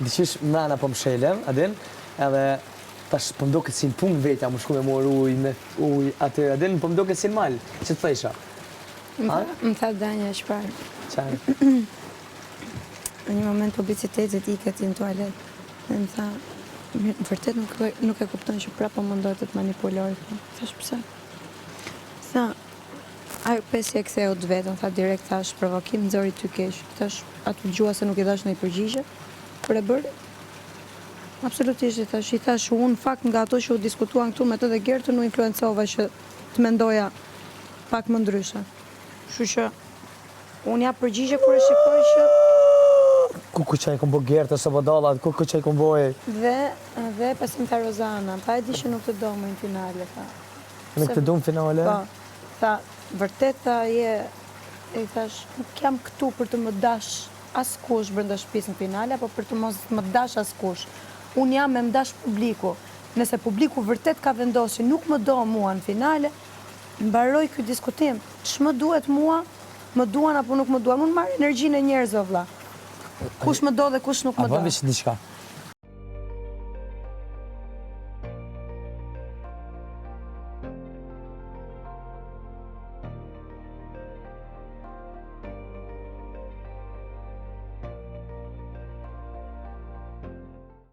Diqysh mrana po më shelem, adin, edhe tash po më duket si në punë vetja, më shku me morë ujë, me ujë, aty, adin, po më duket si në malë, që të thejsha? Më tha Danja shparë. Qaj? Në një moment publicitetit i këti në tualet. Dhe më tha, vërtet nuk e kupton që prapë më ndojë të manipuloj. Thash pëse? Tha, ajo pesi e ktheu të vetën, tha direkt, thash, provokim nëzori ty kesh. Thash, atë gjua se nuk i dhash në i përgjigje, për e bërë. Absolutisht, i thash, unë fakt nga ato që u diskutuan këtu me të dhe Gertën, u influencova që të mendoja pak më ndryshe. Shu që, unë ja përgjigje kur e shikoj që... Ku që i këmbo Gertë, së bodallat, ku që i këmboj? Dhe pasim tha Rozana, pa e di që nuk të do më në finale, tha. Nuk të do më finale? Po, tha, vërtet, tha, i thash, nuk jam këtu për të më dash askush brenda shtëpisë në finale, apo për të mos më dash askush. Unë jam me më dash publiku. Nëse publiku vërtet ka vendosur nuk më do mua në finale, mbaroj ky diskutim. Ç'më duhet mua, më duan apo nuk më duan. Unë marr energjinë e njerëzve vëlla. Kush më do dhe kush nuk më do. A vëmë që diçka.